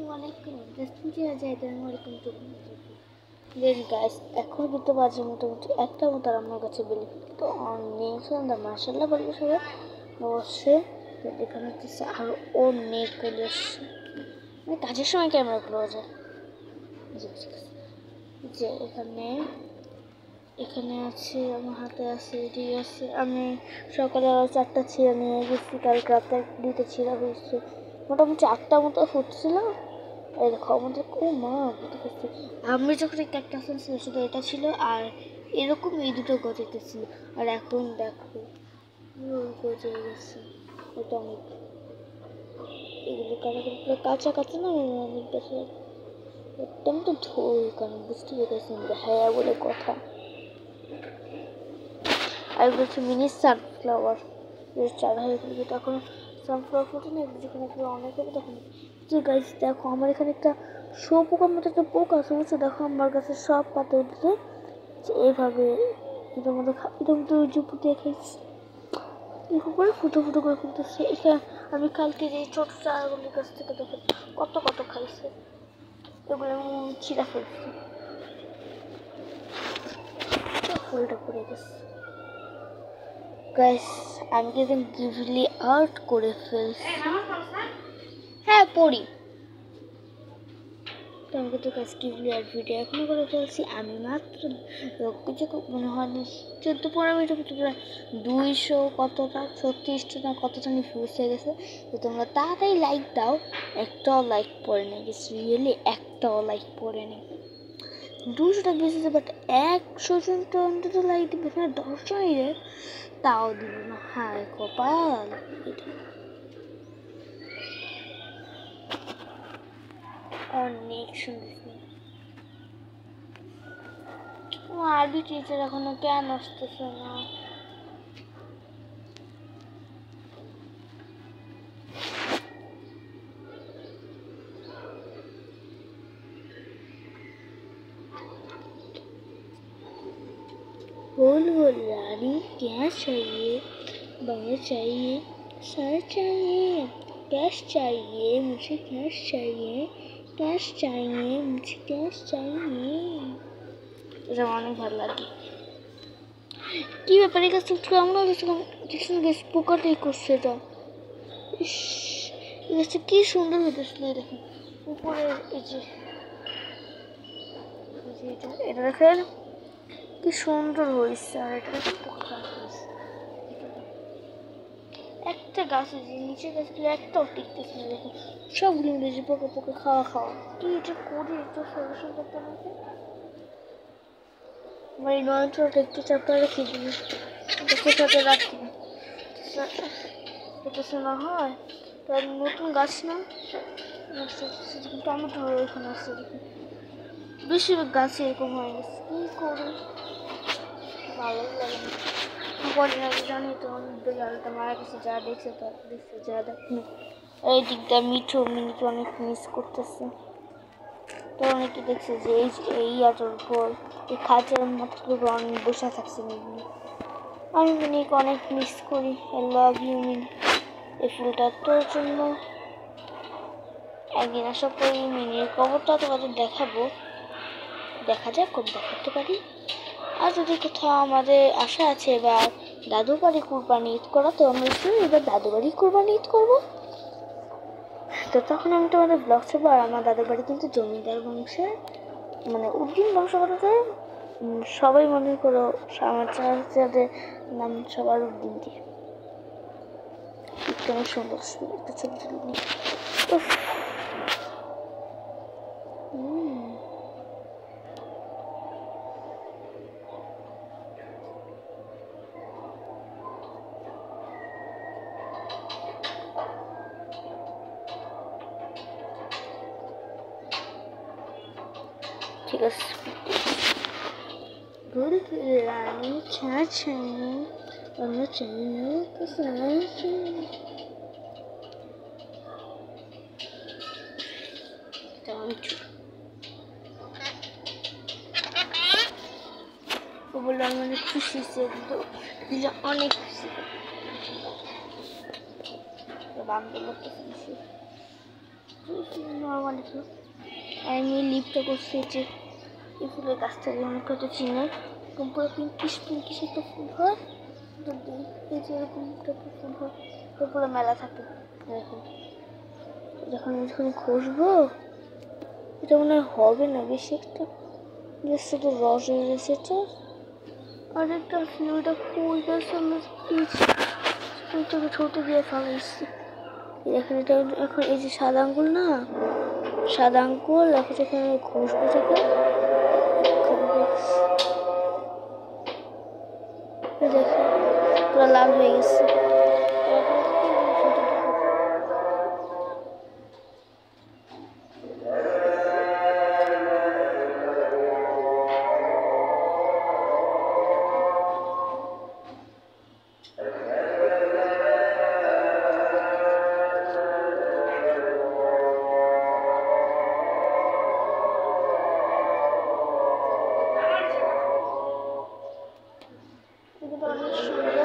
আসসালামাইকুম welcome to guys. এখন কিন্তু বাজে মোটামুটি একটা মতো আমার কাছে বেলি তো অনেক সুন্দর মার্শাল্লাহ বলবো সবাই অবশ্যই। এখানে হচ্ছে আরও অনেকগুলো আসছে, মানে কাজের সময় ক্যামেরাগুলো যায় যে এখানে এখানে আছে, আমার হাতে আছে, এটি আছে। আমি সকালে 4টা ছিঁড়া নিয়ে গেছি, কালকে রাতে 2টা ছিঁড়া হয়েছে, মোটামুটি 8টা মতো ফুটছিল। এই দেখো আমাদের আমি যখন একটা ছিল শুধু এটা ছিল, আর এরকম এই দুটো গজাতে ছিল। আর এখন দেখো গজে গেছে, ওটা অনেক এগুলো কারাগুলো কাঁচা কাঁচা না অনেক দেখে একদম তো ধোই, কারণ বুঝতে পেরেছেন হ্যাঁ বলে কথা। আর বলছি মিনি সানফ্লাওয়ার চারা হয়ে গেলে তখন সানফ্লাওয়ার ফোটে না, যখন একবার অনেক হবে তখন যে গাছ। দেখো আমার এখানে একটা শুয়োপোকার মতো একটা পোকা আছে বুঝছো, দেখো আমার কাছে সব পাতা উঠছে এইভাবে, এটার মধ্যে ওই যে ফুটিয়ে খাইছি, এরকম করে ফুটো ফুটো করে ফুটতেছে। এখানে আমি কালকে যে ছোট চারাগুলির কাছ থেকে দেখো কত কত খাইছে, এগুলো আমি ছিঁড়া ফেলছি, ফুলটা পড়ে গেছে। গাইস আমি কিন্তু গিভলি আর্ট করে ফেলছি, হ্যাঁ পড়ি তো আমি কিন্তু গাছ গিভলি আর্ট ভিডিও এখনো করে ফেলছি। আমি মাত্র কিছু মনে হয় 14-15 মিনিটের ভিতরে 200 কতটা 36টা না কতটা ভিউজ হয়ে গেছে। তো তোমরা তাড়াতাড়ি লাইক দাও, একটাও লাইক পড়ে নেই, রিয়েলি একটাও লাইক পড়ে নেই। 200টা ভিউজ হয়েছে, বাট 100 জন তো অন্তত লাইক দিবে না, 10 জনই রে তাও দিল না, হায় কপাল। অনেক সুন্দর আরবি টিচার এখনো কেন আসতেছে না? बोल बोल रानी क्या चाहिए, बंगला चाहिए, सर चाहिए, कैश चाहिए, मुझे कैश चाहिए, कैश चाहिए, मुझे कैश चाहिए। এটা অনেক ভালো লাগে। কি ব্যাপারে গাছ আমরা গেছিলাম গাছ পোকাটাই করছে এটা। ইস এই গাছটা কি সুন্দর হতেছিল, দেখুন উপরে এই যে এটা দেখেন কি সুন্দর হয়েছে। আর এটা পোকা একটা গাছ নিচের গাছগুলো একটাও টিকতেছে না, দেখুন সবগুলো মিলে পোকা পোকা খাওয়া খাওয়া। কি এটা করে এটা সলিউশন করতে আমাকে, আমার এই নয়নটা একটু চাপটা রেখে দিবি, কোথাতে রাখি এটা শোনা হয়। তার নতুন গাছ না টমেটো এখানে আসছে, দেখুন বেশিরভাগ গাছ এরকম হয়ে গেছে, কি করে ভালো লাগে না। কদিন আগে জানি তো বিড়ালটা মারা গেছে, যা দেখছে তা দেখছে, যা দেখুন এই দিকটা মিঠু মিনিট অনেক মিস করতেছে। তো অনেকে দেখছে যে এই ইয়াটার উপর এই খাঁচার মতো অনেক বসে থাকছে মিনি, আমি মিনিকে অনেক মিস করি। I love you Mini. এই ফুলটা তোর জন্য। একদিন আশা করি মিনির কবরটা তোমাদের দেখাবো, দেখা যাক কবে দেখাতে পারি। আর যদি কোথাও আমাদের আশা আছে বা দাদু বাড়ি কুরবানি ঈদ করা, তো আমরা এবার দাদু বাড়ি কুরবানি ঈদ করবো, তো তখন আমি তোমাদের ব্লগ ছাড়বো। আর আমার দাদু বাড়ি কিন্তু জমিদার বংশের, মানে উদ্দিন বংশগততে সবাই মনে করো আমার চাচাদের নাম সবার উদ্দিন দিয়ে। অনেক সুন্দর একটা ছবি তুলে ঠিক আছে। রানী ছাড় ছাড়িয়ে আমরা চাইয়ে ও বললো আমি অনেক খুশি, দিলে অনেক খুশি বান্ধব খুশি। নর্মালি ফুল। আর আমি লিপটা করছি যে এই ফুলের গাছ থেকে অনেক কত চিনে পুরো পিঙ্কিশ একটা ফুল হয়, এই যে এরকম একটা ফুল হয়, পুরো মেলা থাকে। দেখুন যখন ঘষবো এটা মনে হয় হবে না বেশি একটা, জাস্ট একটু রস হয়ে গেছে। আর একটা ওইটা ফুল গাছ আমরা ওইটাকে ছোট দিয়ে ফেলাইছি। দেখেন এটা এখন এই যে সাদা আঙ্গুল না, সাদা আঙ্গুল এখন যখন ঘষবো থেকে দেখো পুরো লাল হয়ে গেছে। অনেক সুন্দর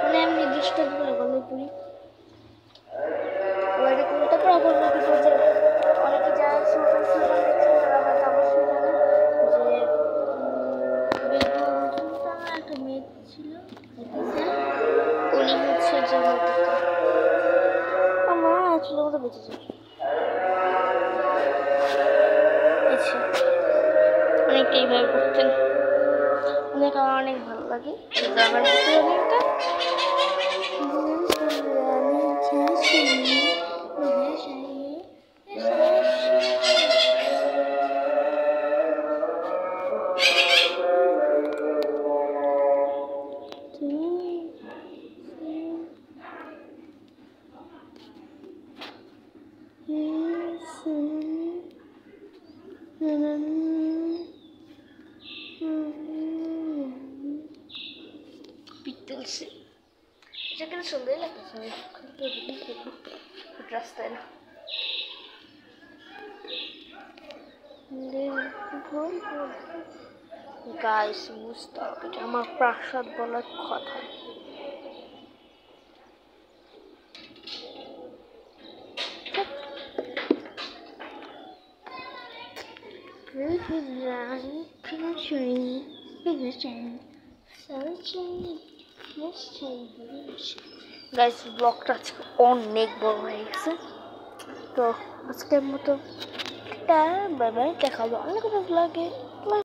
মানে আমি নির্দিষ্ট গল্প পড়ি উল্টা পড়া করবো যে অনেকে যারা একটা মেয়ে ছিল, উনি হচ্ছে যে আমার আসলে ওটা বেঁচে যায় অনেকটা এইভাবে করতেন, অনেক আমার অনেক ভালো লাগে আমার অনেকটা। পিটলসে এটা কিন্তু সুন্দরই লাগতেছে রাস্তায় না। গাইস বুঝতে হবে এটা আমার প্রাসাদ বলার কথা। গাইস ব্লগটা আজকে অনেক বড় হয়ে গেছে, তো আজকের মতো বাই বাই, দেখা হবে অনেক ব্লগে।